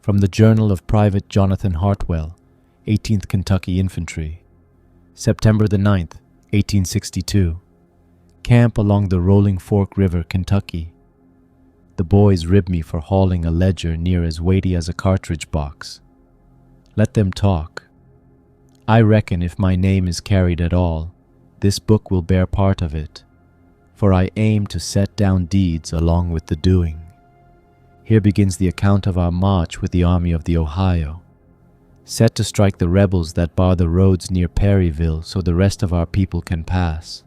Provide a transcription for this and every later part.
From the Journal of Private Jonathan Hartwell, 18th Kentucky Infantry, September the 9th, 1862. Camp along the Rolling Fork River, Kentucky. The boys rib me for hauling a ledger near as weighty as a cartridge box. Let them talk. I reckon if my name is carried at all, this book will bear part of it, for I aim to set down deeds along with the doing. Here begins the account of our march with the Army of the Ohio, set to strike the rebels that bar the roads near Perryville so the rest of our people can pass.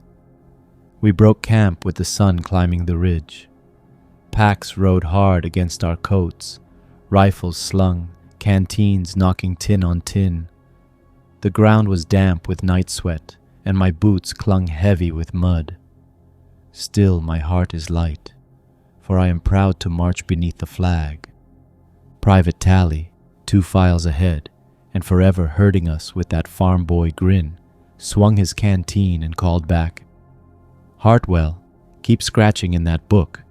We broke camp with the sun climbing the ridge. Packs rode hard against our coats, rifles slung, canteens knocking tin on tin. The ground was damp with night sweat, and my boots clung heavy with mud. Still my heart is light, for I am proud to march beneath the flag. Private Tally, 2 files ahead, and forever hurting us with that farm boy grin, swung his canteen and called back, "Hartwell, keep scratching in that book.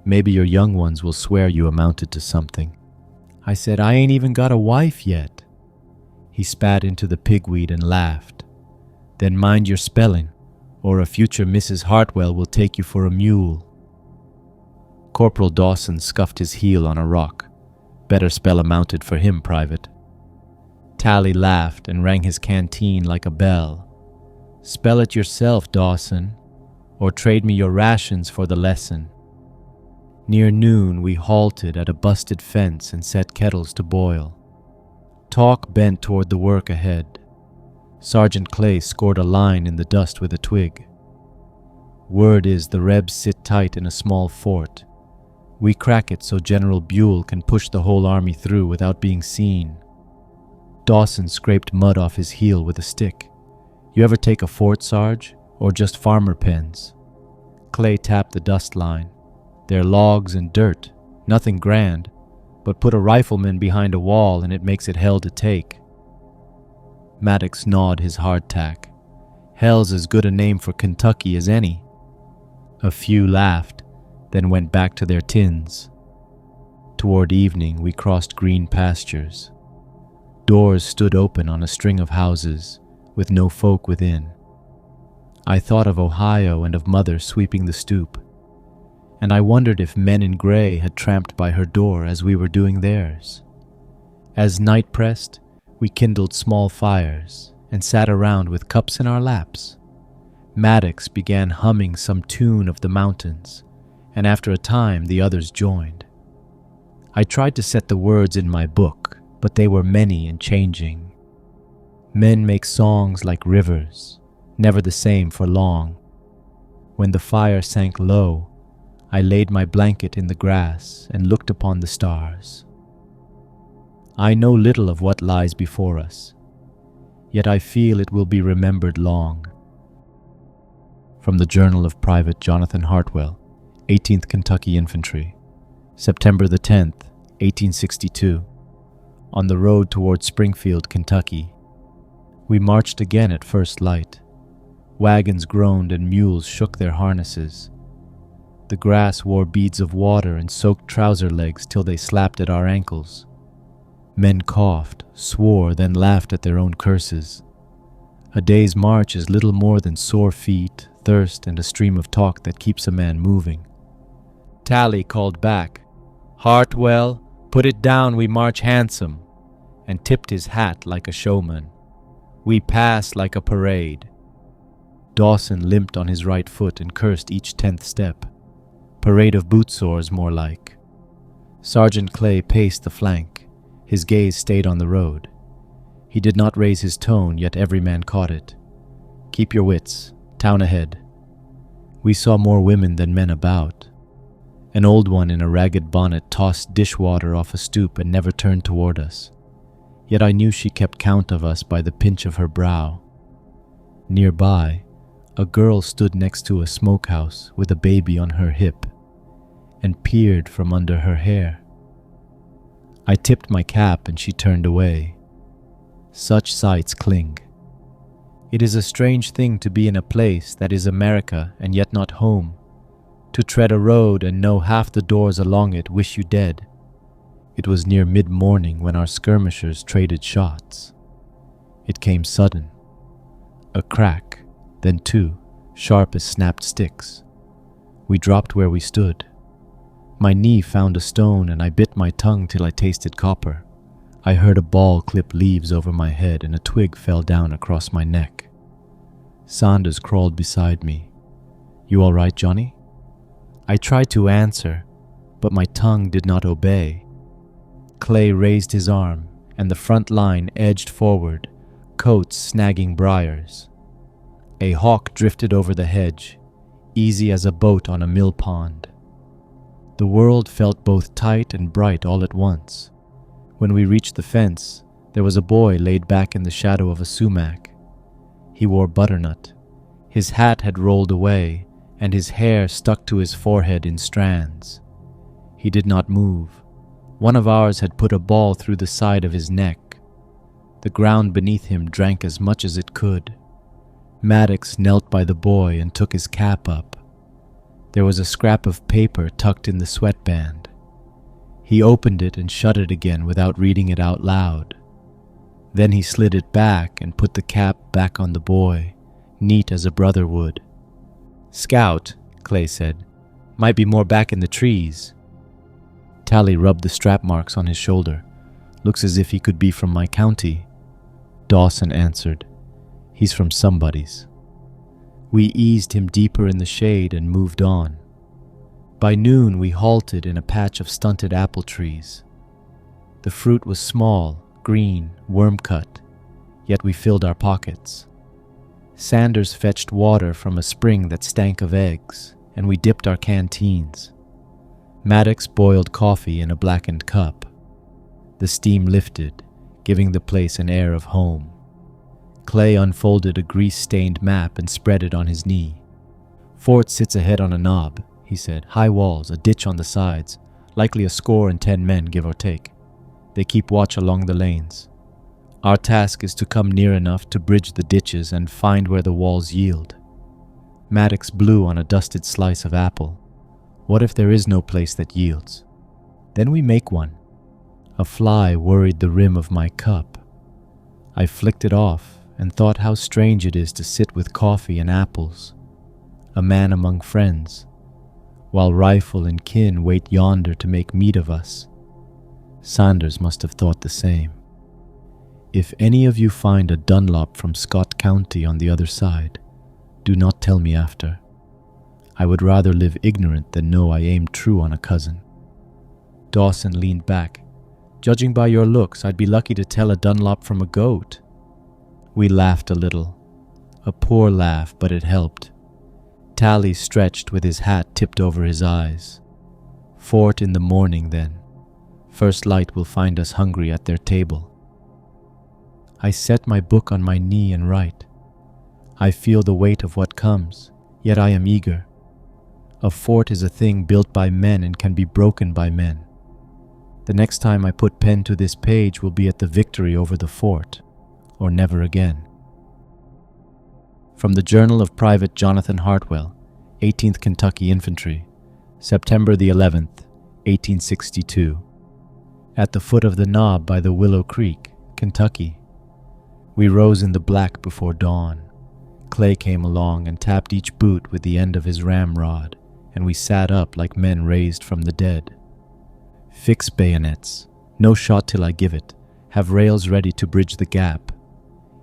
Maybe your young ones will swear you amounted to something." I said, "I ain't even got a wife yet." He spat into the pigweed and laughed. "Then mind your spelling, or a future Mrs. Hartwell will take you for a mule." Corporal Dawson scuffed his heel on a rock. "Better spell a mounted for him, Private." Tally laughed and rang his canteen like a bell. "Spell it yourself, Dawson, or trade me your rations for the lesson." Near noon we halted at a busted fence and set kettles to boil. Talk bent toward the work ahead. Sergeant Clay scored a line in the dust with a twig. "Word is the Rebs sit tight in a small fort. We crack it so General Buell can push the whole army through without being seen." Dawson scraped mud off his heel with a stick. "You ever take a fort, Sarge, or just farmer pens?" Clay tapped the dust line. "They're logs and dirt, nothing grand, but put a rifleman behind a wall and it makes it hell to take." Maddox gnawed his hardtack. "Hell's as good a name for Kentucky as any." A few laughed, then went back to their tins. Toward evening we crossed green pastures. Doors stood open on a string of houses, with no folk within. I thought of Ohio and of Mother sweeping the stoop, and I wondered if men in gray had tramped by her door as we were doing theirs. As night pressed, we kindled small fires and sat around with cups in our laps. Maddox began humming some tune of the mountains, and after a time the others joined. I tried to set the words in my book, but they were many and changing. Men make songs like rivers, never the same for long. When the fire sank low, I laid my blanket in the grass and looked upon the stars. I know little of what lies before us, yet I feel it will be remembered long. From the Journal of Private Jonathan Hartwell, 18th Kentucky Infantry, September the 10th, 1862. On the road toward Springfield, Kentucky. We marched again at first light. Wagons groaned and mules shook their harnesses. The grass wore beads of water and soaked trouser legs till they slapped at our ankles. Men coughed, swore, then laughed at their own curses. A day's march is little more than sore feet, thirst, and a stream of talk that keeps a man moving. Tally called back, "Hartwell, put it down, we march handsome," and tipped his hat like a showman. We pass like a parade. Dawson limped on his right foot and cursed each 10th step. Parade of boot sores, more like. Sergeant Clay paced the flank. His gaze stayed on the road. He did not raise his tone, yet every man caught it. "Keep your wits. Town ahead." We saw more women than men about. An old one in a ragged bonnet tossed dishwater off a stoop and never turned toward us. Yet I knew she kept count of us by the pinch of her brow. Nearby, a girl stood next to a smokehouse with a baby on her hip and peered from under her hair. I tipped my cap and she turned away. Such sights cling. It is a strange thing to be in a place that is America and yet not home, to tread a road and know half the doors along it wish you dead, It was near mid-morning when our skirmishers traded shots. It came sudden. A crack, then two, sharp as snapped sticks. We dropped where we stood. My knee found a stone and I bit my tongue till I tasted copper. I heard a ball clip leaves over my head and a twig fell down across my neck. Sanders crawled beside me. "You all right, Johnny?" I tried to answer, but my tongue did not obey. Clay raised his arm, and the front line edged forward, coats snagging briars. A hawk drifted over the hedge, easy as a boat on a mill pond. The world felt both tight and bright all at once. When we reached the fence, there was a boy laid back in the shadow of a sumac. He wore butternut. His hat had rolled away, and his hair stuck to his forehead in strands. He did not move. One of ours had put a ball through the side of his neck. The ground beneath him drank as much as it could. Maddox knelt by the boy and took his cap up. There was a scrap of paper tucked in the sweatband. He opened it and shut it again without reading it out loud. Then he slid it back and put the cap back on the boy, neat as a brother would. "Scout," Clay said. "Might be more back in the trees." Tally rubbed the strap marks on his shoulder. "Looks as if he could be from my county." Dawson answered, "He's from somebody's." We eased him deeper in the shade and moved on. By noon we halted in a patch of stunted apple trees. The fruit was small, green, worm-cut, yet we filled our pockets. Sanders fetched water from a spring that stank of eggs, and we dipped our canteens. Maddox boiled coffee in a blackened cup. The steam lifted, giving the place an air of home. Clay unfolded a grease-stained map and spread it on his knee. "Fort sits ahead on a knob," he said. "High walls, a ditch on the sides, likely a score and 10 men, give or take. They keep watch along the lanes. Our task is to come near enough to bridge the ditches and find where the walls yield." Maddox blew on a dusted slice of apple. "What if there is no place that yields? Then we make one." A fly worried the rim of my cup. I flicked it off and thought how strange it is to sit with coffee and apples, a man among friends, while rifle and kin wait yonder to make meat of us. Sanders must have thought the same. "If any of you find a Dunlop from Scott County on the other side, do not tell me after. I would rather live ignorant than know I aimed true on a cousin." Dawson leaned back. "Judging by your looks, I'd be lucky to tell a Dunlop from a goat." We laughed a little. A poor laugh, but it helped. Tally stretched with his hat tipped over his eyes. "Fort in the morning, then. First light will find us hungry at their table." I set my book on my knee and write. I feel the weight of what comes, yet I am eager. A fort is a thing built by men and can be broken by men. The next time I put pen to this page will be at the victory over the fort, or never again. From the Journal of Private Jonathan Hartwell, 18th Kentucky Infantry, September the 11th, 1862. At the foot of the knob by the Willow Creek, Kentucky. We rose in the black before dawn. Clay came along and tapped each boot with the end of his ramrod, and we sat up like men raised from the dead. "Fix bayonets. No shot till I give it. Have rails ready to bridge the gap."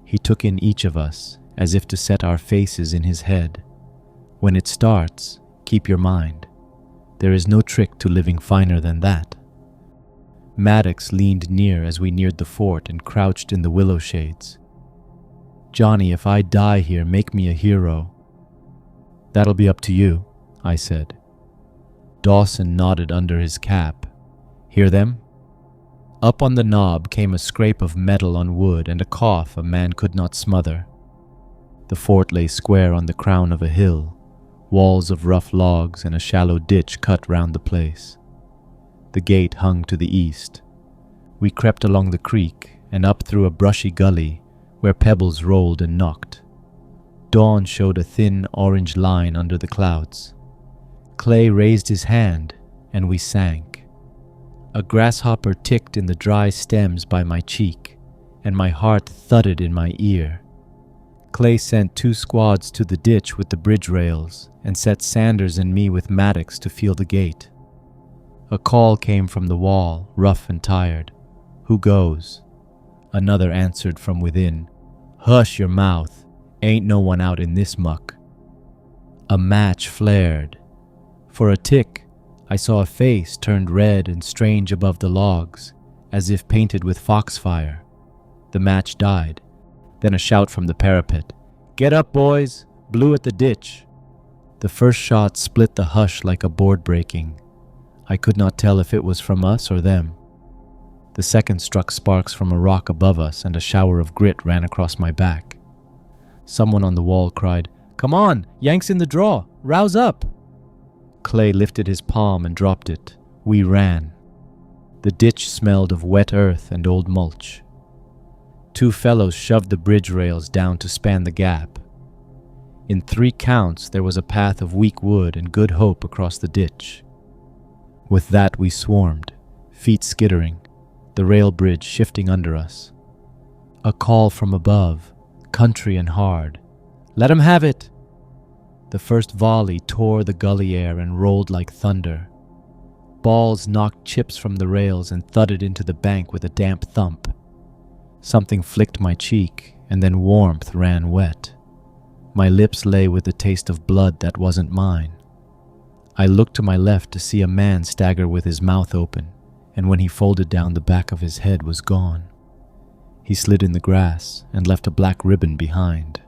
He took in each of us, as if to set our faces in his head. "When it starts, keep your mind. There is no trick to living finer than that." Maddox leaned near as we neared the fort and crouched in the willow shades. "Johnny, if I die here, make me a hero." "That'll be up to you," I said. Dawson nodded under his cap. "Hear them?" Up on the knob came a scrape of metal on wood and a cough a man could not smother. The fort lay square on the crown of a hill, walls of rough logs and a shallow ditch cut round the place. The gate hung to the east. We crept along the creek and up through a brushy gully where pebbles rolled and knocked. Dawn showed a thin orange line under the clouds. Clay raised his hand and we sank. A grasshopper ticked in the dry stems by my cheek, and my heart thudded in my ear. Clay sent 2 squads to the ditch with the bridge rails and set Sanders and me with Maddox to feel the gate. A call came from the wall, rough and tired. "Who goes?" Another answered from within, "Hush your mouth, ain't no one out in this muck." A match flared. For a tick, I saw a face turned red and strange above the logs, as if painted with foxfire. The match died. Then a shout from the parapet, "Get up, boys! Blew at the ditch!" The first shot split the hush like a board breaking. I could not tell if it was from us or them. The second struck sparks from a rock above us, and a shower of grit ran across my back. Someone on the wall cried, "Come on, Yank's in the draw! Rouse up!" Clay lifted his palm and dropped it. We ran. The ditch smelled of wet earth and old mulch. 2 fellows shoved the bridge rails down to span the gap. In 3 counts, there was a path of weak wood and good hope across the ditch. With that, we swarmed, feet skittering, the rail bridge shifting under us. A call from above, country and hard. "Let 'em have it!" The first volley tore the gully air and rolled like thunder. Balls knocked chips from the rails and thudded into the bank with a damp thump. Something flicked my cheek, and then warmth ran wet. My lips lay with the taste of blood that wasn't mine. I looked to my left to see a man stagger with his mouth open, and when he folded down, the back of his head was gone. He slid in the grass and left a black ribbon behind.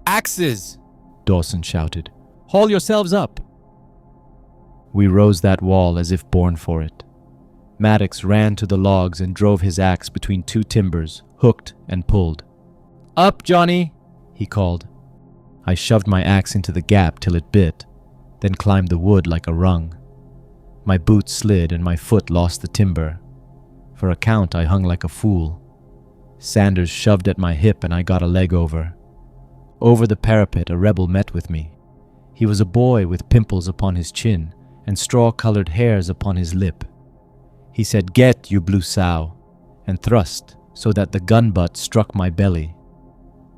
"Axes!" Dawson shouted. "Haul yourselves up!" We rose that wall as if born for it. Maddox ran to the logs and drove his axe between 2 timbers, hooked and pulled. "Up, Johnny!" he called. I shoved my axe into the gap till it bit, then climbed the wood like a rung. My boot slid and my foot lost the timber. For a count, I hung like a fool. Sanders shoved at my hip and I got a leg over. Over the parapet, a rebel met with me. He was a boy with pimples upon his chin and straw-colored hairs upon his lip. He said, "Get, you blue sow," and thrust so that the gun butt struck my belly.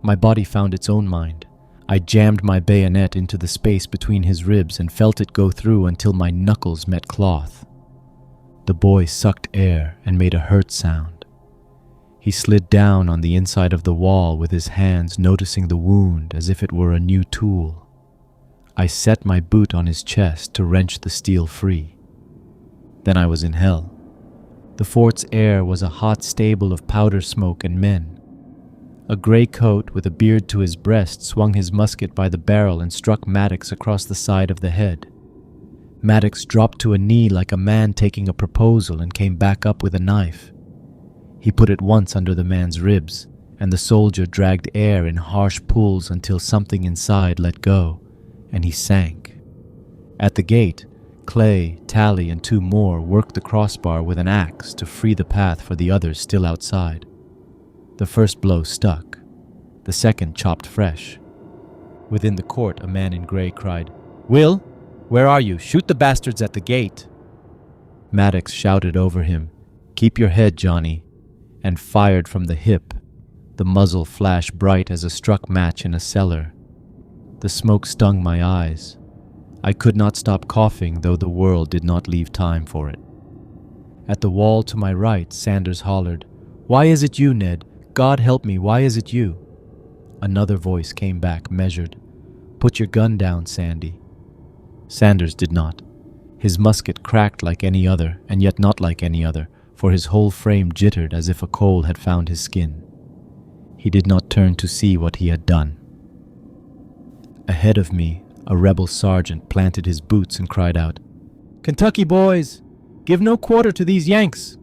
My body found its own mind. I jammed my bayonet into the space between his ribs and felt it go through until my knuckles met cloth. The boy sucked air and made a hurt sound. He slid down on the inside of the wall with his hands noticing the wound as if it were a new tool. I set my boot on his chest to wrench the steel free. Then I was in hell. The fort's air was a hot stable of powder smoke and men. A gray coat with a beard to his breast swung his musket by the barrel and struck Maddox across the side of the head. Maddox dropped to a knee like a man taking a proposal and came back up with a knife. He put it once under the man's ribs, and the soldier dragged air in harsh pulls until something inside let go, and he sank. At the gate, Clay, Tally, and 2 more worked the crossbar with an axe to free the path for the others still outside. The first blow stuck. The second chopped fresh. Within the court, a man in gray cried, "Will, where are you? Shoot the bastards at the gate." Maddox shouted over him, "Keep your head, Johnny," and fired from the hip. The muzzle flashed bright as a struck match in a cellar. The smoke stung my eyes. I could not stop coughing, though the world did not leave time for it. At the wall to my right, Sanders hollered, "Why is it you, Ned? God help me, why is it you?" Another voice came back, measured, "Put your gun down, Sandy." Sanders did not. His musket cracked like any other, and yet not like any other, for his whole frame jittered as if a coal had found his skin. He did not turn to see what he had done. Ahead of me, a rebel sergeant planted his boots and cried out, "Kentucky boys, give no quarter to these Yanks!"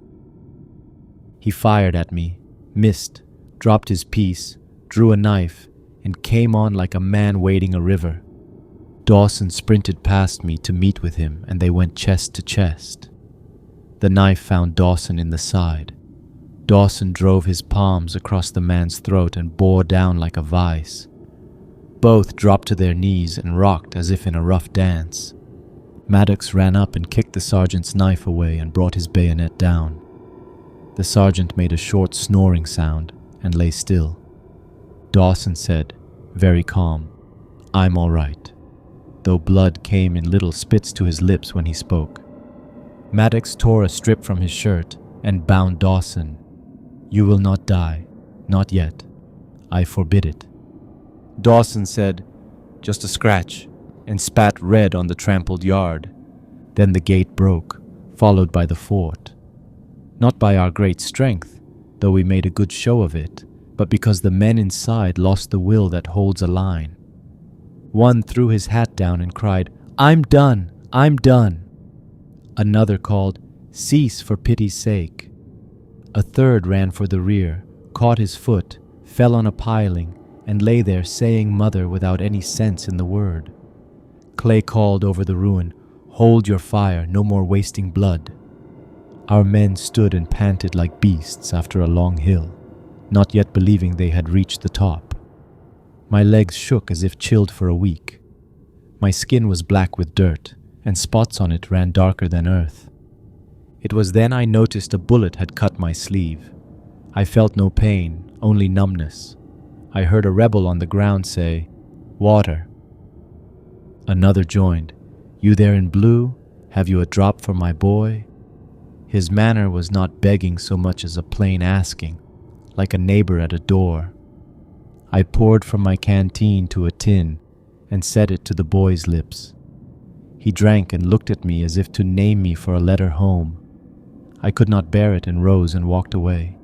He fired at me, missed, dropped his piece, drew a knife, and came on like a man wading a river. Dawson sprinted past me to meet with him, and they went chest to chest. The knife found Dawson in the side. Dawson drove his palms across the man's throat and bore down like a vice. Both dropped to their knees and rocked as if in a rough dance. Maddox ran up and kicked the sergeant's knife away and brought his bayonet down. The sergeant made a short snoring sound and lay still. Dawson said, very calm, "I'm all right," though blood came in little spits to his lips when he spoke. Maddox tore a strip from his shirt and bound Dawson. "You will not die, not yet. I forbid it." Dawson said, "Just a scratch," and spat red on the trampled yard. Then the gate broke, followed by the fort. Not by our great strength, though we made a good show of it, but because the men inside lost the will that holds a line. One threw his hat down and cried, "I'm done! I'm done!" Another called, "Cease for pity's sake." A third ran for the rear, caught his foot, fell on a piling, and lay there saying mother without any sense in the word. Clay called over the ruin, "Hold your fire, no more wasting blood." Our men stood and panted like beasts after a long hill, not yet believing they had reached the top. My legs shook as if chilled for a week. My skin was black with dirt, and spots on it ran darker than earth. It was then I noticed a bullet had cut my sleeve. I felt no pain, only numbness. I heard a rebel on the ground say, "Water." Another joined, "You there in blue? Have you a drop for my boy?" His manner was not begging so much as a plain asking, like a neighbor at a door. I poured from my canteen to a tin and set it to the boy's lips. He drank and looked at me as if to name me for a letter home. I could not bear it and rose and walked away.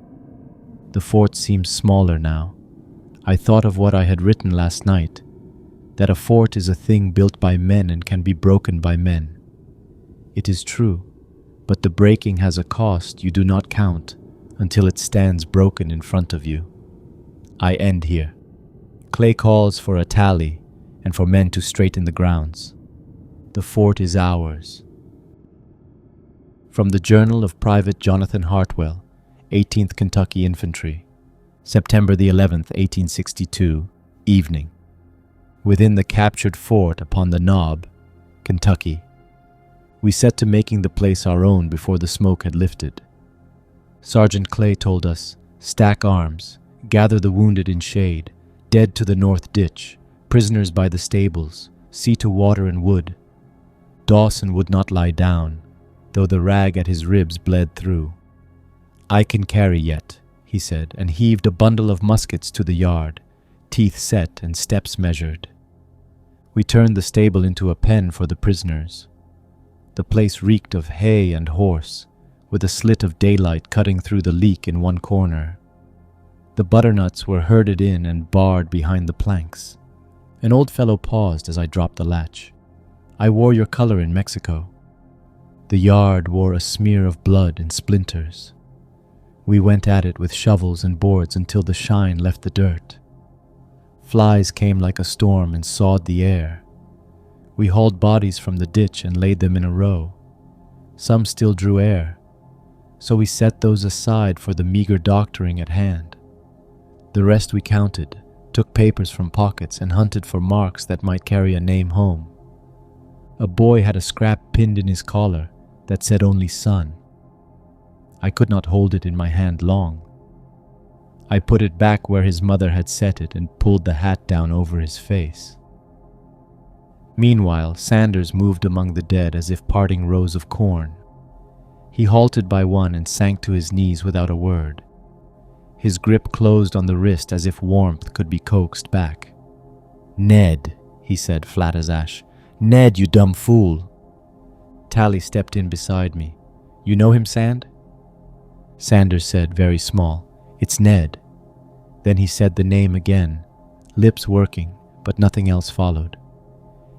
The fort seemed smaller now. I thought of what I had written last night, that a fort is a thing built by men and can be broken by men. It is true, but the breaking has a cost you do not count until it stands broken in front of you. I end here. Clay calls for a tally and for men to straighten the grounds. The fort is ours. From the Journal of Private Jonathan Hartwell, 18th Kentucky Infantry, September the 11th, 1862, evening. Within the captured fort upon the Knob, Kentucky. We set to making the place our own before the smoke had lifted. Sergeant Clay told us, "Stack arms, gather the wounded in shade, dead to the north ditch, prisoners by the stables, see to water and wood." Dawson would not lie down, though the rag at his ribs bled through. "I can carry yet," he said, and heaved a bundle of muskets to the yard, teeth set and steps measured. We turned the stable into a pen for the prisoners. The place reeked of hay and horse, with a slit of daylight cutting through the leak in one corner. The butternuts were herded in and barred behind the planks. An old fellow paused as I dropped the latch. "I wore your color in Mexico." The yard wore a smear of blood and splinters. We went at it with shovels and boards until the shine left the dirt. Flies came like a storm and sawed the air. We hauled bodies from the ditch and laid them in a row. Some still drew air, so we set those aside for the meager doctoring at hand. The rest we counted, took papers from pockets, and hunted for marks that might carry a name home. A boy had a scrap pinned in his collar that said only "son." I could not hold it in my hand long. I put it back where his mother had set it and pulled the hat down over his face. Meanwhile, Sanders moved among the dead as if parting rows of corn. He halted by one and sank to his knees without a word. His grip closed on the wrist as if warmth could be coaxed back. "Ned," he said, flat as ash. "Ned, you dumb fool." Tally stepped in beside me. "You know him, Sand?" Sanders said, very small, "It's Ned." Then he said the name again, lips working, but nothing else followed.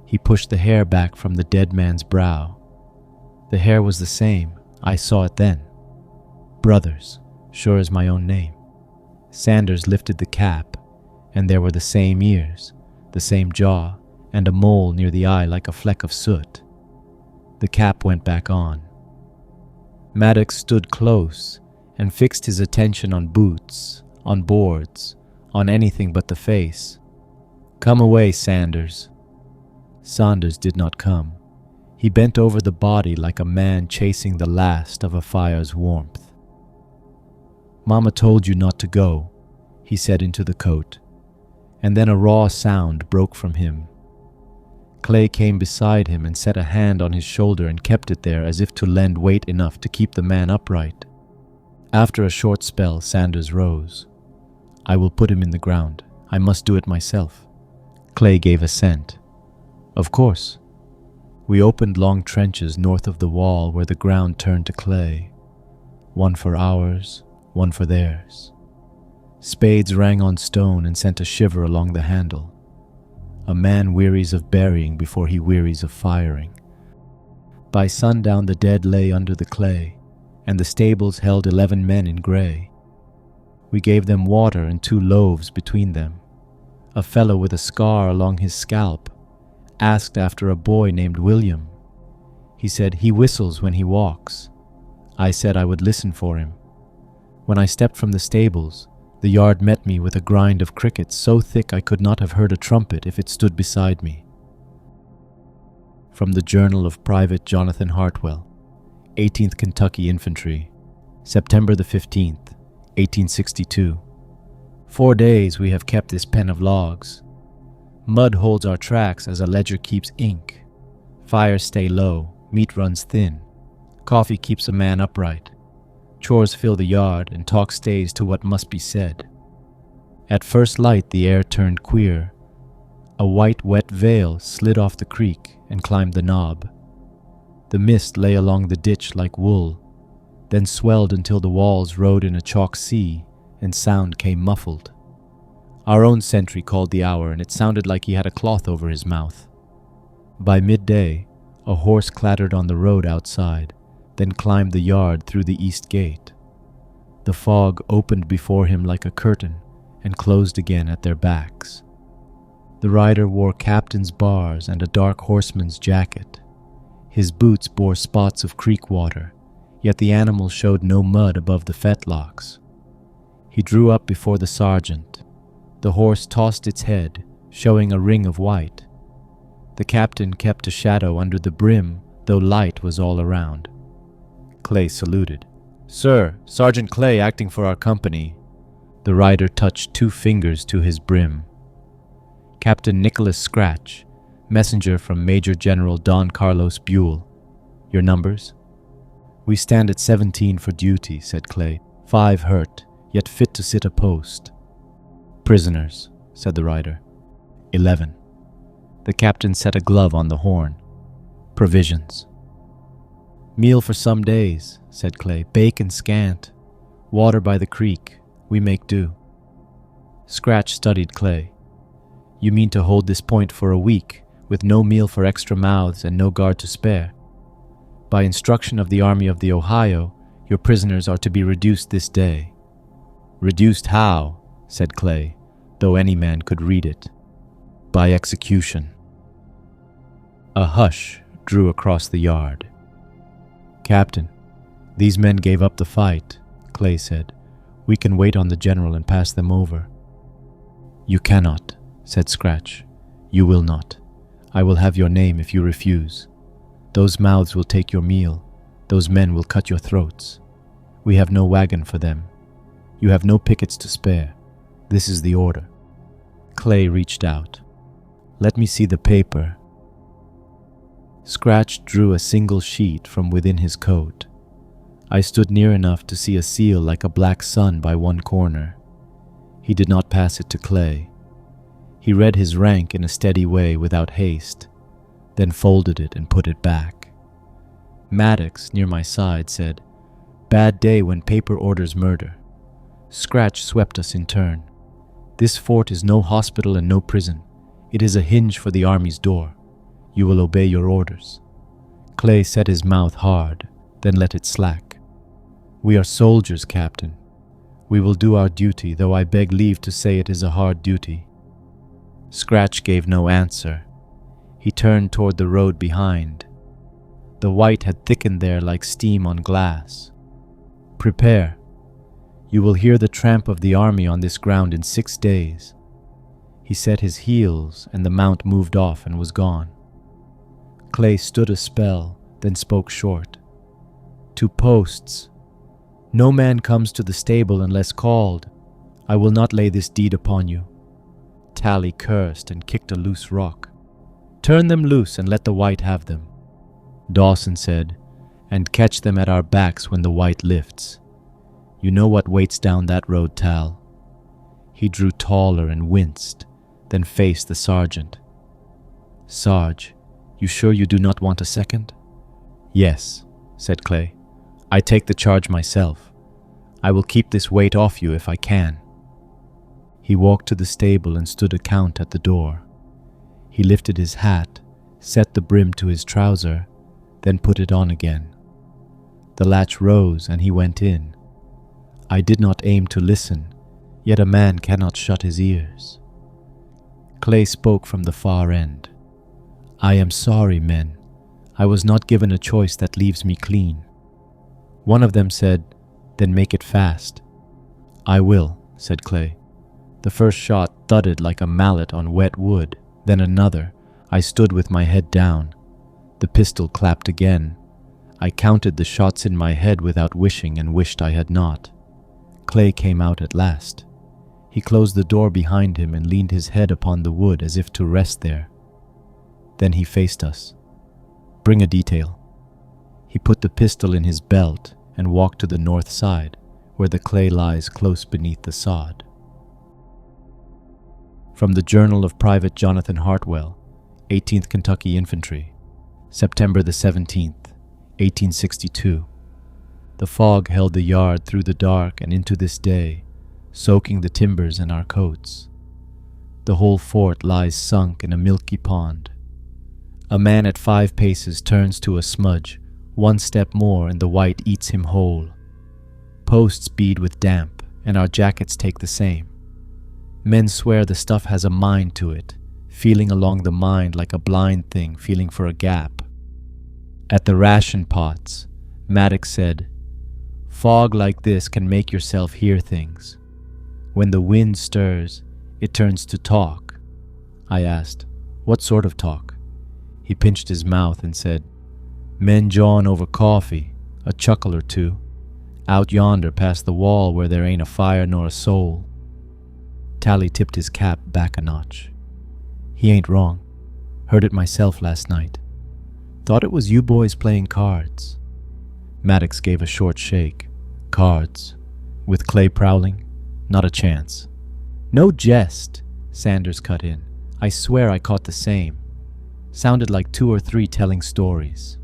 He pushed the hair back from the dead man's brow. The hair was the same. I saw it then. Brothers, sure as my own name. Sanders lifted the cap, and there were the same ears, the same jaw, and a mole near the eye like a fleck of soot. The cap went back on. Maddox stood close and fixed his attention on boots, on boards, on anything but the face. "Come away, Sanders." Sanders did not come. He bent over the body like a man chasing the last of a fire's warmth. "Mama told you not to go," he said into the coat, and then a raw sound broke from him. Clay came beside him and set a hand on his shoulder and kept it there as if to lend weight enough to keep the man upright. After a short spell, Sanders rose. "I will put him in the ground. I must do it myself." Clay gave assent. "Of course." We opened long trenches north of the wall where the ground turned to clay. One for ours, one for theirs. Spades rang on stone and sent a shiver along the handle. A man wearies of burying before he wearies of firing. By sundown the dead lay under the clay, and the stables held 11 men in gray. We gave them water and 2 loaves between them. A fellow with a scar along his scalp asked after a boy named William. He said, "He whistles when he walks." I said I would listen for him. When I stepped from the stables, the yard met me with a grind of crickets so thick I could not have heard a trumpet if it stood beside me. From the Journal of Private Jonathan Hartwell, 18th Kentucky Infantry, September the 15th, 1862. 4 days we have kept this pen of logs. Mud holds our tracks as a ledger keeps ink. Fires stay low, meat runs thin. Coffee keeps a man upright. Chores fill the yard, and talk stays to what must be said. At first light the air turned queer. A white, wet veil slid off the creek and climbed the knob. The mist lay along the ditch like wool, then swelled until the walls rode in a chalk sea, and sound came muffled. Our own sentry called the hour, and it sounded like he had a cloth over his mouth. By midday, a horse clattered on the road outside, then climbed the yard through the east gate. The fog opened before him like a curtain and closed again at their backs. The rider wore captain's bars and a dark horseman's jacket. His boots bore spots of creek water, yet the animal showed no mud above the fetlocks. He drew up before the sergeant. The horse tossed its head, showing a ring of white. The captain kept a shadow under the brim, though light was all around. Clay saluted. "Sir, Sergeant Clay acting for our company." The rider touched 2 fingers to his brim. "Captain Nicholas Scratch, messenger from Major General Don Carlos Buell. Your numbers?" "We stand at 17 for duty," said Clay. 5 hurt, yet fit to sit a post." "Prisoners," said the rider. 11. The captain set a glove on the horn. "Provisions." "Meal for some days," said Clay. "Bacon scant. Water by the creek. We make do." Scratch studied Clay. "You mean to hold this point for a week, with no meal for extra mouths and no guard to spare? By instruction of the Army of the Ohio, your prisoners are to be reduced this day." "Reduced how?" said Clay, though any man could read it. "By execution." A hush drew across the yard. "Captain, these men gave up the fight," Clay said. "We can wait on the general and pass them over." "You cannot," said Scratch. "You will not. I will have your name if you refuse. Those mouths will take your meal. Those men will cut your throats. We have no wagon for them. You have no pickets to spare. This is the order." Clay reached out. "Let me see the paper." Scratch drew a single sheet from within his coat. I stood near enough to see a seal like a black sun by one corner. He did not pass it to Clay. He read his rank in a steady way without haste, then folded it and put it back. Maddox, near my side, said, "Bad day when paper orders murder." Scratch swept us in turn. "This fort is no hospital and no prison. It is a hinge for the army's door. You will obey your orders." Clay set his mouth hard, then let it slack. "We are soldiers, Captain. We will do our duty, though I beg leave to say it is a hard duty." Scratch gave no answer. He turned toward the road behind. The white had thickened there like steam on glass. "Prepare. You will hear the tramp of the army on this ground in 6 days." He set his heels, and the mount moved off and was gone. Clay stood a spell, then spoke short. "To posts. No man comes to the stable unless called. I will not lay this deed upon you." Tally cursed and kicked a loose rock. "Turn them loose and let the white have them," Dawson said, "and catch them at our backs when the white lifts. You know what waits down that road, Tal." He drew taller and winced, then faced the sergeant. "Sarge, you sure you do not want a second?" "Yes," said Clay. "I take the charge myself. I will keep this weight off you if I can." He walked to the stable and stood a count at the door. He lifted his hat, set the brim to his trouser, then put it on again. The latch rose and he went in. I did not aim to listen, yet a man cannot shut his ears. Clay spoke from the far end. "I am sorry, men. I was not given a choice that leaves me clean." One of them said, "Then make it fast." "I will," said Clay. The first shot thudded like a mallet on wet wood, then another. I stood with my head down. The pistol clapped again. I counted the shots in my head without wishing and wished I had not. Clay came out at last. He closed the door behind him and leaned his head upon the wood as if to rest there. Then he faced us. "Bring a detail." He put the pistol in his belt and walked to the north side, where the clay lies close beneath the sod. From the Journal of Private Jonathan Hartwell, 18th Kentucky Infantry, September the 17th, 1862. The fog held the yard through the dark and into this day, soaking the timbers and our coats. The whole fort lies sunk in a milky pond. A man at 5 paces turns to a smudge, 1 step more and the white eats him whole. Posts bead with damp, and our jackets take the same. Men swear the stuff has a mind to it, feeling along the mind like a blind thing feeling for a gap. At the ration pots, Maddox said, "Fog like this can make yourself hear things. When the wind stirs, it turns to talk." I asked, "What sort of talk?" He pinched his mouth and said, "Men jawing over coffee, a chuckle or two, out yonder past the wall where there ain't a fire nor a soul." Tally tipped his cap back a notch. "He ain't wrong. Heard it myself last night. Thought it was you boys playing cards." Maddox gave a short shake. "Cards? With Clay prowling? Not a chance." "No jest," Sanders cut in. "I swear I caught the same. Sounded like 2 or 3 telling stories."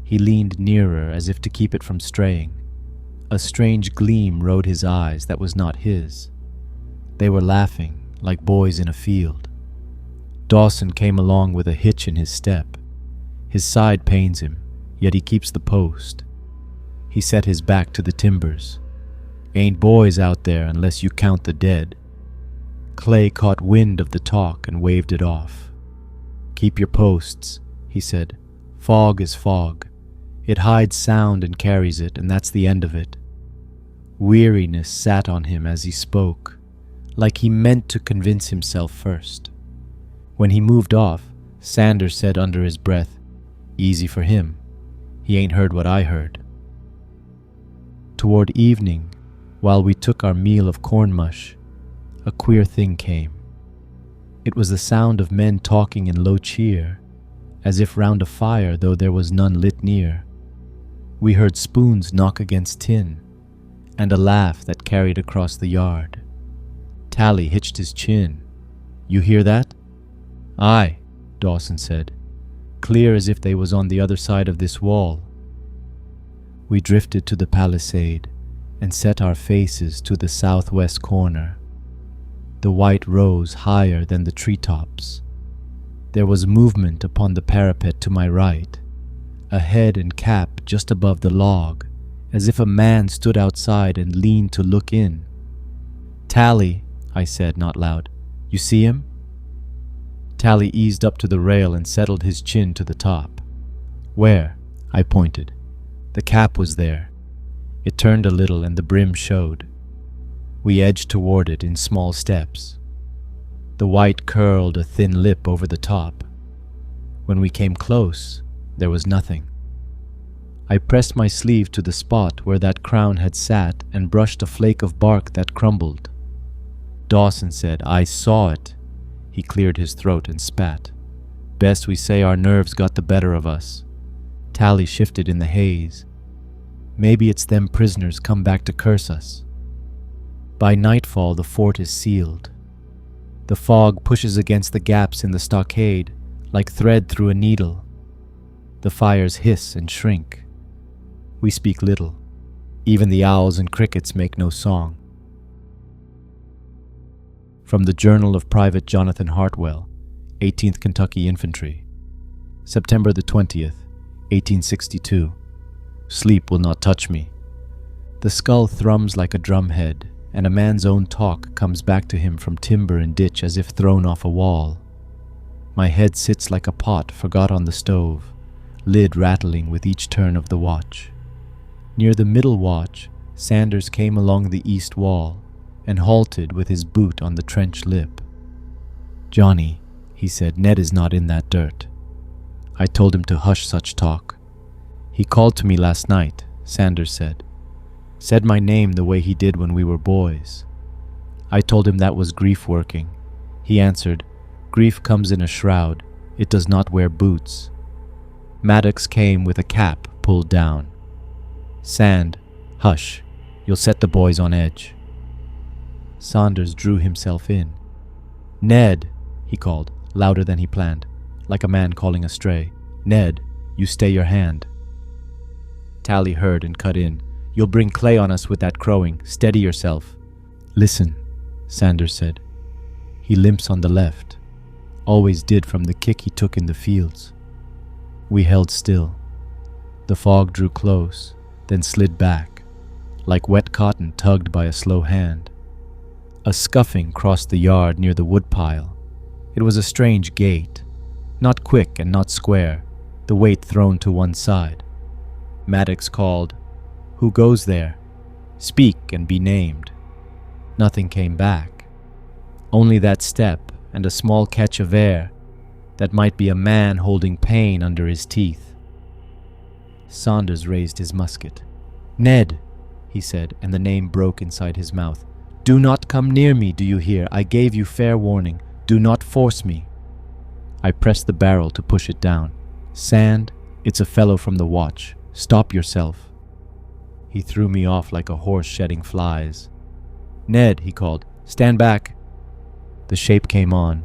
He leaned nearer as if to keep it from straying. A strange gleam rode his eyes that was not his. They were laughing, like boys in a field. Dawson came along with a hitch in his step. His side pains him, yet he keeps the post. He set his back to the timbers. "Ain't boys out there unless you count the dead." Clay caught wind of the talk and waved it off. "Keep your posts," he said. "Fog is fog. It hides sound and carries it, and that's the end of it." Weariness sat on him as he spoke, like he meant to convince himself first. When he moved off, Sanders said under his breath, "Easy for him. He ain't heard what I heard." Toward evening, while we took our meal of corn mush, a queer thing came. It was the sound of men talking in low cheer, as if round a fire though there was none lit near. We heard spoons knock against tin, and a laugh that carried across the yard. Tally hitched his chin. "You hear that?" "Aye," Dawson said, "clear as if they was on the other side of this wall." We drifted to the palisade and set our faces to the southwest corner. The white rose higher than the treetops. There was movement upon the parapet to my right, a head and cap just above the log, as if a man stood outside and leaned to look in. "Tally," I said, not loud. "You see him?" Tally eased up to the rail and settled his chin to the top. "Where?" I pointed. The cap was there. It turned a little and the brim showed. We edged toward it in small steps. The white curled a thin lip over the top. When we came close, there was nothing. I pressed my sleeve to the spot where that crown had sat and brushed a flake of bark that crumbled. Dawson said, "I saw it." He cleared his throat and spat. "Best we say our nerves got the better of us." Tally shifted in the haze. "Maybe it's them prisoners come back to curse us." By nightfall, the fort is sealed. The fog pushes against the gaps in the stockade like thread through a needle. The fires hiss and shrink. We speak little. Even the owls and crickets make no song. From the Journal of Private Jonathan Hartwell, 18th Kentucky Infantry, September the 20th, 1862. Sleep will not touch me. The skull thrums like a drumhead, and a man's own talk comes back to him from timber and ditch as if thrown off a wall. My head sits like a pot forgot on the stove, lid rattling with each turn of the watch. Near the middle watch, Sanders came along the east wall and halted with his boot on the trench lip. "Johnny," he said, "Ned is not in that dirt." I told him to hush such talk. "He called to me last night," Sanders said. "Said my name the way he did when we were boys." I told him that was grief working. He answered, "Grief comes in a shroud. It does not wear boots." Maddox came with a cap pulled down. "Sand, hush. You'll set the boys on edge." Saunders drew himself in. "Ned," he called, louder than he planned, like a man calling a stray. "Ned, you stay your hand." Tally heard and cut in. "You'll bring clay on us with that crowing. Steady yourself." "Listen," Sanders said. "He limps on the left. Always did from the kick he took in the fields." We held still. The fog drew close, then slid back, like wet cotton tugged by a slow hand. A scuffing crossed the yard near the woodpile. It was a strange gait, not quick and not square, the weight thrown to one side. Maddox called, "Who goes there? Speak and be named." Nothing came back. Only that step and a small catch of air that might be a man holding pain under his teeth. Saunders raised his musket. "Ned," he said, and the name broke inside his mouth. "Do not come near me, do you hear? I gave you fair warning. Do not force me." I pressed the barrel to push it down. "Sand, it's a fellow from the watch. Stop yourself." He threw me off like a horse shedding flies. "Ned," he called, "stand back." The shape came on.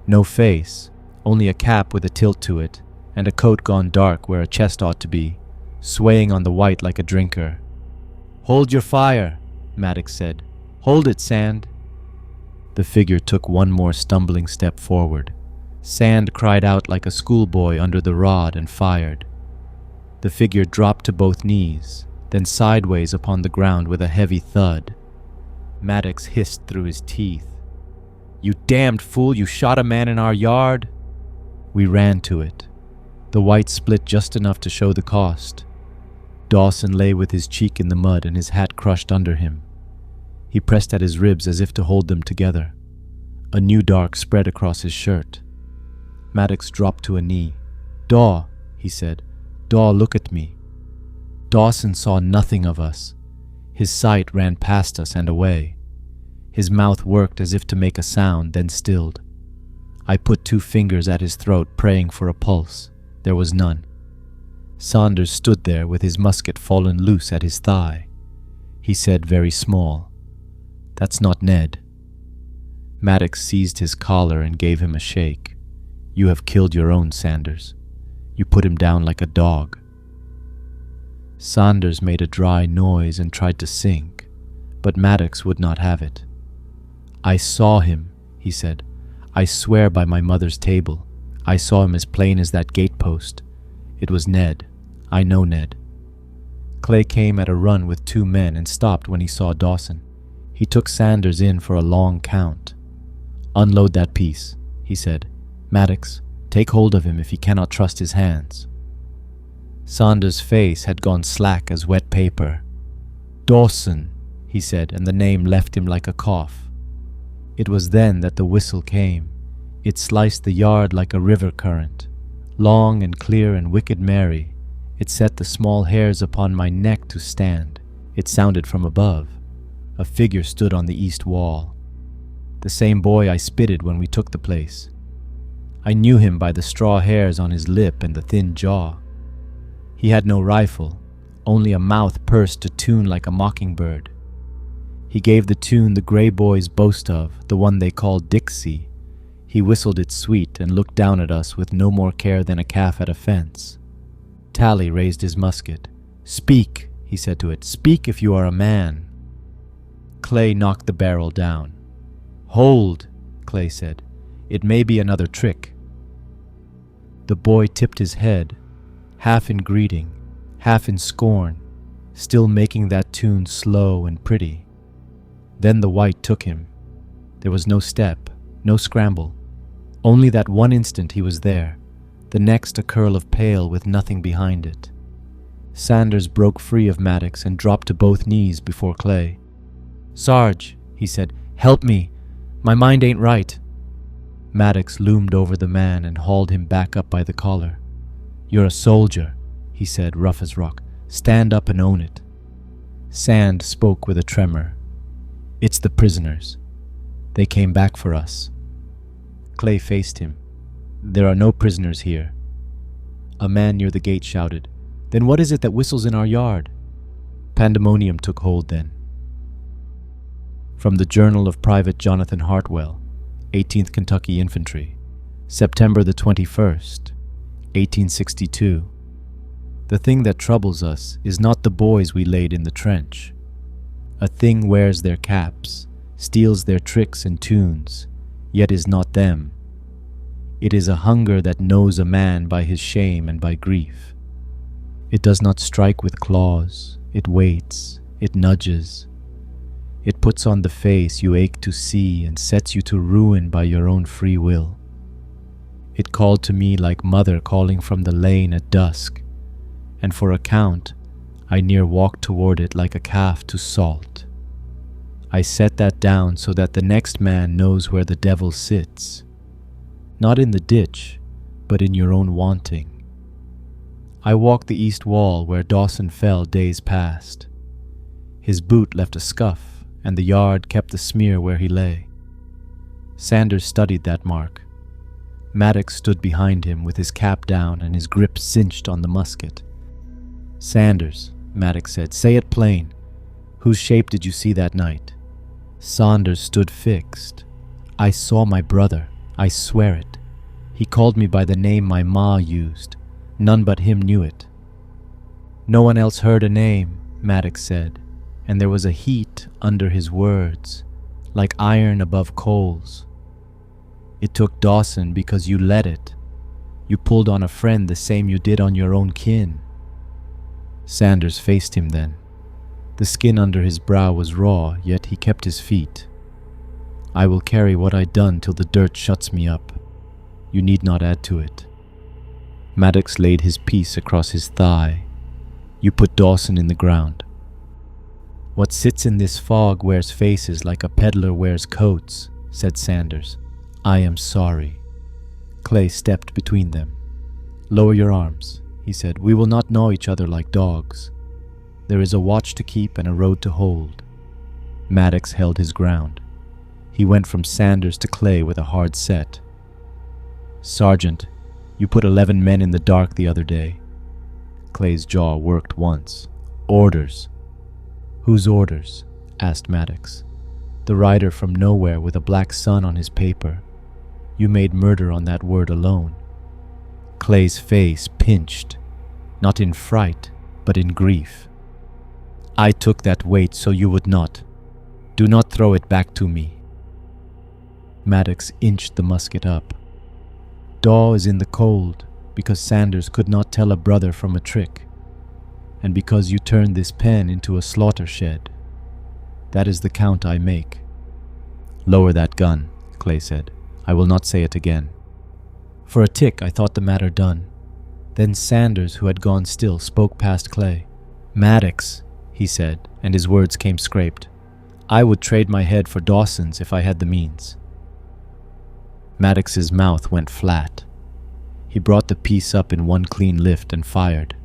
No face, only a cap with a tilt to it, and a coat gone dark where a chest ought to be, swaying on the white like a drinker. "Hold your fire," Maddox said. "Hold it, Sand." The figure took one more stumbling step forward. Sand cried out like a schoolboy under the rod and fired. The figure dropped to both knees, then sideways upon the ground with a heavy thud. Maddox hissed through his teeth. "You damned fool, you shot a man in our yard!" We ran to it. The white split just enough to show the cost. Dawson lay with his cheek in the mud and his hat crushed under him. He pressed at his ribs as if to hold them together. A new dark spread across his shirt. Maddox dropped to a knee. "Daw," he said. "Daw, look at me." Dawson saw nothing of us. His sight ran past us and away. His mouth worked as if to make a sound, then stilled. I put 2 fingers at his throat, praying for a pulse. There was none. Saunders stood there with his musket fallen loose at his thigh. He said very small, "That's not Ned." Maddox seized his collar and gave him a shake. "You have killed your own, Sanders. You put him down like a dog." Saunders made a dry noise and tried to sink, but Maddox would not have it. "I saw him," he said. "I swear by my mother's table. I saw him as plain as that gatepost. It was Ned. I know Ned." Clay came at a run with 2 men and stopped when he saw Dawson. He took Sanders in for a long count. "Unload that piece," he said. "Maddox, take hold of him if he cannot trust his hands." Saunders' face had gone slack as wet paper. "Dawson," he said, and the name left him like a cough. It was then that the whistle came. It sliced the yard like a river current, Long and clear and wicked merry, it set the small hairs upon my neck to stand. It sounded from above. A figure stood on the east wall. The same boy I spitted when we took the place. I knew him by the straw hairs on his lip and the thin jaw. He had no rifle, only a mouth pursed to tune like a mockingbird. He gave the tune the gray boys boast of, the one they called Dixie. He whistled it sweet and looked down at us with no more care than a calf at a fence. Tally raised his musket. "Speak," he said to it. "Speak if you are a man." Clay knocked the barrel down. "Hold," Clay said. "It may be another trick." The boy tipped his head, half in greeting, half in scorn, still making that tune slow and pretty. Then the white took him. There was no step, no scramble. Only that one instant he was there, the next a curl of pale with nothing behind it. Sanders broke free of Maddox and dropped to both knees before Clay. "Sarge," he said, "help me. My mind ain't right." Maddox loomed over the man and hauled him back up by the collar. "You're a soldier," he said, rough as rock. "Stand up and own it." Sand spoke with a tremor. "It's the prisoners. They came back for us." Clay faced him. "There are no prisoners here." A man near the gate shouted, "Then what is it that whistles in our yard?" Pandemonium took hold then. From the Journal of Private Jonathan Hartwell, 18th Kentucky Infantry, September the 21st, 1862. The thing that troubles us is not the boys we laid in the trench. A thing wears their caps, steals their tricks and tunes, yet is not them. It is a hunger that knows a man by his shame and by grief. It does not strike with claws, it waits, it nudges. It puts on the face you ache to see and sets you to ruin by your own free will. It called to me like mother calling from the lane at dusk, and for a count, I near walked toward it like a calf to salt. I set that down so that the next man knows where the devil sits, not in the ditch, but in your own wanting. I walked the east wall where Dawson fell days past. His boot left a scuff, and the yard kept the smear where he lay. Sanders studied that mark. Maddox stood behind him with his cap down and his grip cinched on the musket. "Sanders," Maddox said, "say it plain. Whose shape did you see that night?" Saunders stood fixed. "I saw my brother, I swear it. He called me by the name my ma used. None but him knew it." "No one else heard a name," Maddox said, and there was a heat under his words, like iron above coals. "It took Dawson because you let it. You pulled on a friend the same you did on your own kin." Sanders faced him then. The skin under his brow was raw, yet he kept his feet. "I will carry what I done till the dirt shuts me up. You need not add to it." Maddox laid his piece across his thigh. "You put Dawson in the ground. What sits in this fog wears faces like a peddler wears coats," said Sanders. "I am sorry." Clay stepped between them. "Lower your arms," he said. "We will not gnaw each other like dogs. There is a watch to keep and a road to hold." Maddox held his ground. He went from Sanders to Clay with a hard set. "Sergeant, you put 11 men in the dark the other day." Clay's jaw worked once. "Orders." "Whose orders?" asked Maddox. "The rider from nowhere with a black sun on his paper. You made murder on that word alone." Clay's face pinched, not in fright, but in grief. "I took that weight so you would not. Do not throw it back to me." Maddox inched the musket up. "Daw is in the cold because Sanders could not tell a brother from a trick, and because you turned this pen into a slaughter shed. That is the count I make." "Lower that gun," Clay said. "I will not say it again." For a tick I thought the matter done. Then Sanders, who had gone still, spoke past Clay. "Maddox," he said, and his words came scraped. "I would trade my head for Dawson's if I had the means." Maddox's mouth went flat. He brought the piece up in one clean lift and fired.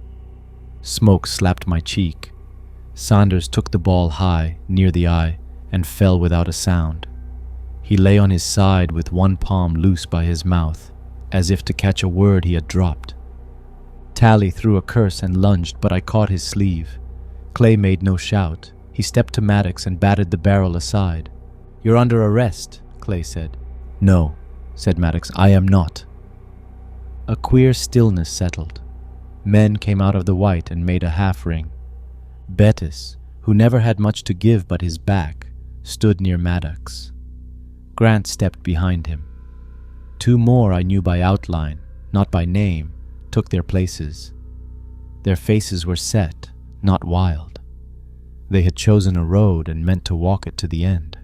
Smoke slapped my cheek. Saunders took the ball high, near the eye, and fell without a sound. He lay on his side with one palm loose by his mouth, as if to catch a word he had dropped. Tally threw a curse and lunged, but I caught his sleeve. Clay made no shout. He stepped to Maddox and batted the barrel aside. "You're under arrest," Clay said. "No," said Maddox, "I am not." A queer stillness settled. Men came out of the white and made a half-ring. Bettis, who never had much to give but his back, stood near Maddox. Grant stepped behind him. Two more I knew by outline, not by name, took their places. Their faces were set, not wild. They had chosen a road and meant to walk it to the end.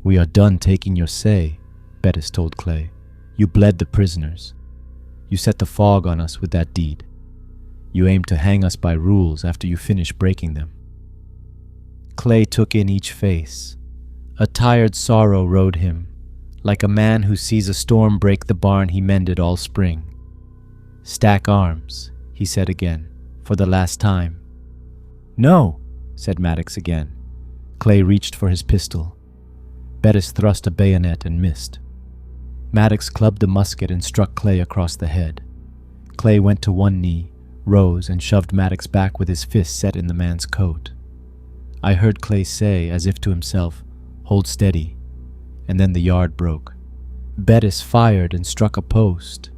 "We are done taking your say," Bettis told Clay. "You bled the prisoners. You set the fog on us with that deed. You aim to hang us by rules after you finish breaking them." Clay took in each face. A tired sorrow rode him, like a man who sees a storm break the barn he mended all spring. "Stack arms," he said again, for the last time. "No," said Maddox again. Clay reached for his pistol. Bettis thrust a bayonet and missed. Maddox clubbed the musket and struck Clay across the head. Clay went to one knee, rose, and shoved Maddox back with his fist set in the man's coat. I heard Clay say, as if to himself, "Hold steady," and then the yard broke. Bettis fired and struck a post.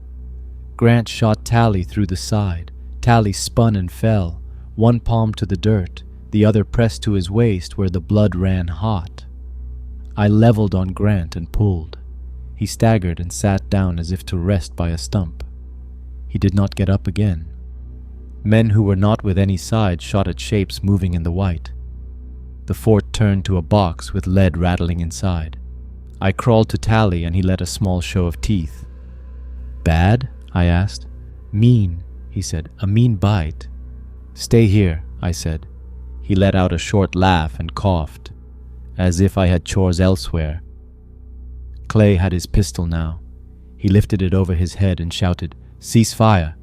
Grant shot Tally through the side. Tally spun and fell, one palm to the dirt, the other pressed to his waist where the blood ran hot. I leveled on Grant and pulled. He staggered and sat down as if to rest by a stump. He did not get up again. Men who were not with any side shot at shapes moving in the white. The fort turned to a box with lead rattling inside. I crawled to Tally and he let a small show of teeth. "Bad?" I asked. "Mean," he said. "A mean bite." "Stay here," I said. He let out a short laugh and coughed, as if I had chores elsewhere. Clay had his pistol now. He lifted it over his head and shouted, "Cease fire!"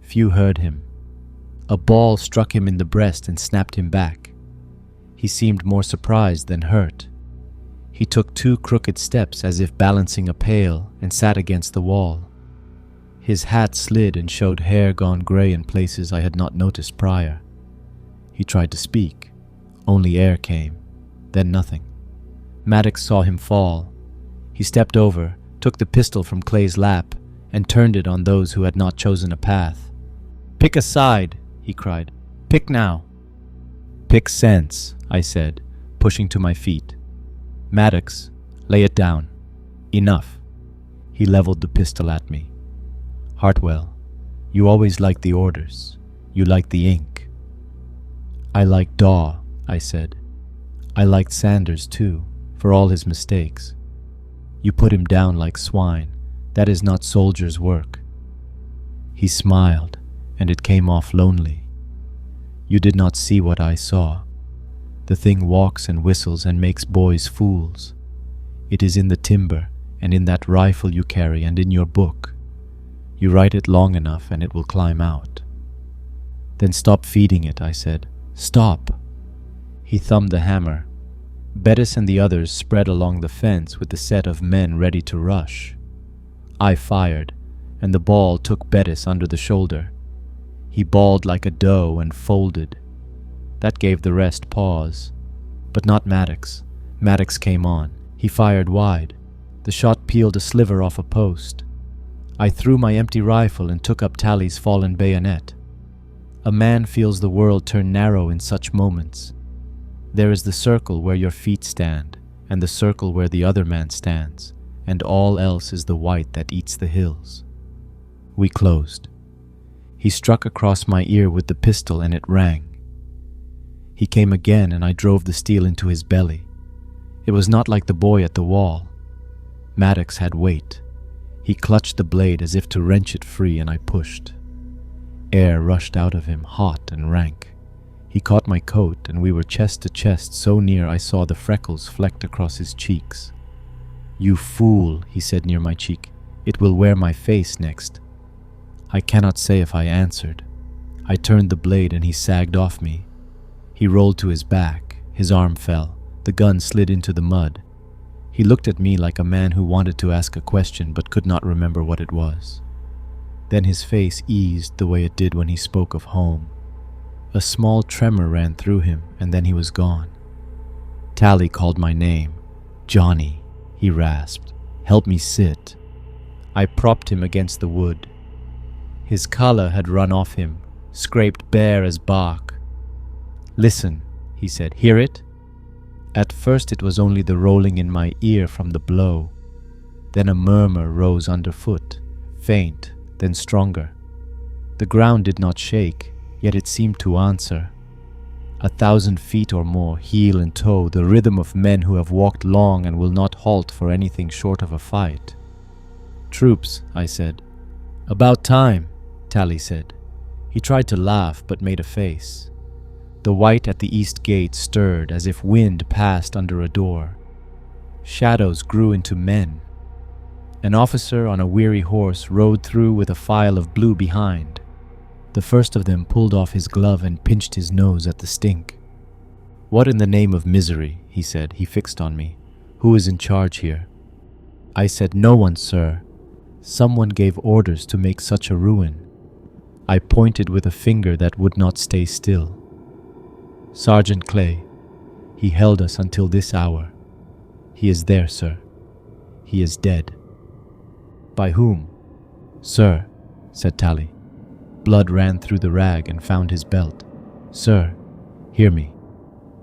Few heard him. A ball struck him in the breast and snapped him back. He seemed more surprised than hurt. He took 2 crooked steps as if balancing a pail and sat against the wall. His hat slid and showed hair gone gray in places I had not noticed prior. He tried to speak. Only air came, then nothing. Maddox saw him fall. He stepped over, took the pistol from Clay's lap, and turned it on those who had not chosen a path. "Pick a side," he cried. "Pick now." "Pick sense," I said, pushing to my feet. "Maddox, lay it down. Enough." He leveled the pistol at me. "Hartwell, you always liked the orders. You liked the ink." "I liked Daw," I said. "I liked Sanders too, for all his mistakes. You put him down like swine. That is not soldier's work." He smiled, and it came off lonely. "You did not see what I saw. The thing walks and whistles and makes boys fools. It is in the timber, and in that rifle you carry, and in your book. You write it long enough and it will climb out." "Then stop feeding it," I said. "Stop." He thumbed the hammer. Bettis and the others spread along the fence with the set of men ready to rush. I fired, and the ball took Bettis under the shoulder. He bawled like a doe and folded. That gave the rest pause. But not Maddox. Maddox came on. He fired wide. The shot peeled a sliver off a post. I threw my empty rifle and took up Tally's fallen bayonet. A man feels the world turn narrow in such moments. There is the circle where your feet stand, and the circle where the other man stands, and all else is the white that eats the hills. We closed. He struck across my ear with the pistol and it rang. He came again and I drove the steel into his belly. It was not like the boy at the wall. Maddox had weight. He clutched the blade as if to wrench it free, and I pushed. Air rushed out of him, hot and rank. He caught my coat, and we were chest to chest so near I saw the freckles flecked across his cheeks. "You fool," he said near my cheek. It will wear my face next. I cannot say if I answered. I turned the blade and he sagged off me. He rolled to his back. His arm fell. The gun slid into the mud. He looked at me like a man who wanted to ask a question but could not remember what it was. Then his face eased the way it did when he spoke of home. A small tremor ran through him, and then he was gone. Tally called my name. "Johnny," he rasped. "Help me sit." I propped him against the wood. His collar had run off him, scraped bare as bark. "Listen," he said. "Hear it?" At first it was only the rolling in my ear from the blow. Then a murmur rose underfoot, faint, then stronger. The ground did not shake, yet it seemed to answer. 1,000 feet or more, heel and toe, the rhythm of men who have walked long and will not halt for anything short of a fight. "Troops," I said. "About time," Tally said. He tried to laugh but made a face. The white at the east gate stirred as if wind passed under a door. Shadows grew into men. An officer on a weary horse rode through with a file of blue behind. The first of them pulled off his glove and pinched his nose at the stink. "What in the name of misery?" he said. He fixed on me. "Who is in charge here?" I said, "No one, sir. Someone gave orders to make such a ruin." I pointed with a finger that would not stay still. "Sergeant Clay. He held us until this hour. He is there, sir. He is dead." "By whom?" "Sir," said Tally. Blood ran through the rag and found his belt. "Sir, hear me.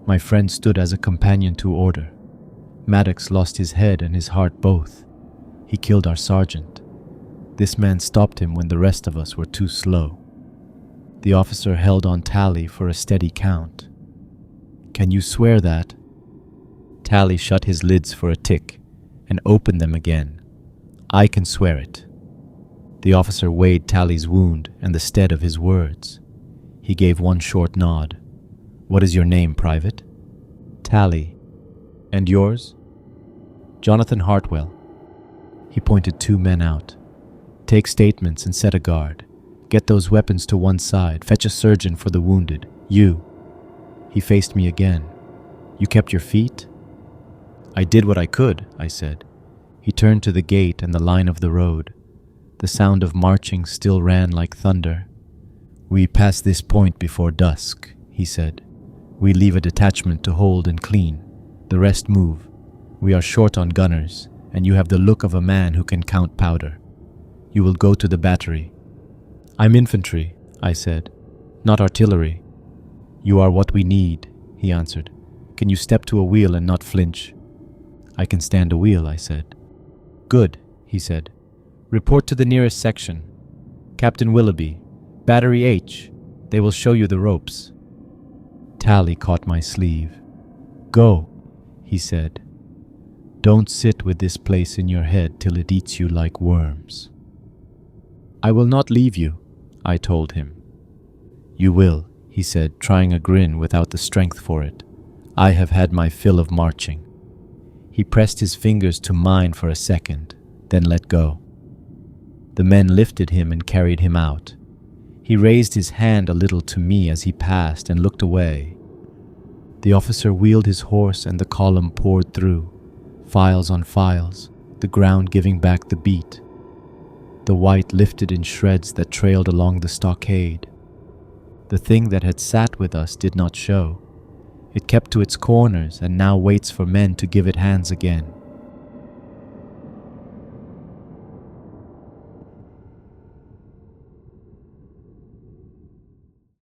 My friend stood as a companion to order. Maddox lost his head and his heart both. He killed our sergeant. This man stopped him when the rest of us were too slow." The officer held on Tally for a steady count. "Can you swear that?" Tally shut his lids for a tick and opened them again. "I can swear it." The officer weighed Tally's wound and the stead of his words. He gave one short nod. "What is your name, Private?" "Tally." "And yours?" "Jonathan Hartwell." He pointed 2 men out. "Take statements and set a guard. Get those weapons to one side. Fetch a surgeon for the wounded. You." He faced me again. "You kept your feet?" "I did what I could," I said. He turned to the gate and the line of the road. The sound of marching still ran like thunder. "We pass this point before dusk," he said. "We leave a detachment to hold and clean. The rest move. We are short on gunners, and you have the look of a man who can count powder. You will go to the battery." "I'm infantry," I said, "not artillery." "You are what we need," he answered. "Can you step to a wheel and not flinch?" "I can stand a wheel," I said. "Good," he said. "Report to the nearest section. Captain Willoughby, Battery H. They will show you the ropes." Tally caught my sleeve. "Go," he said. "Don't sit with this place in your head till it eats you like worms." "I will not leave you," I told him. "You will," he said, trying a grin without the strength for it. "I have had my fill of marching." He pressed his fingers to mine for a second, then let go. The men lifted him and carried him out. He raised his hand a little to me as he passed and looked away. The officer wheeled his horse and the column poured through, files on files, the ground giving back the beat. The white lifted in shreds that trailed along the stockade. The thing that had sat with us did not show. It kept to its corners and now waits for men to give it hands again.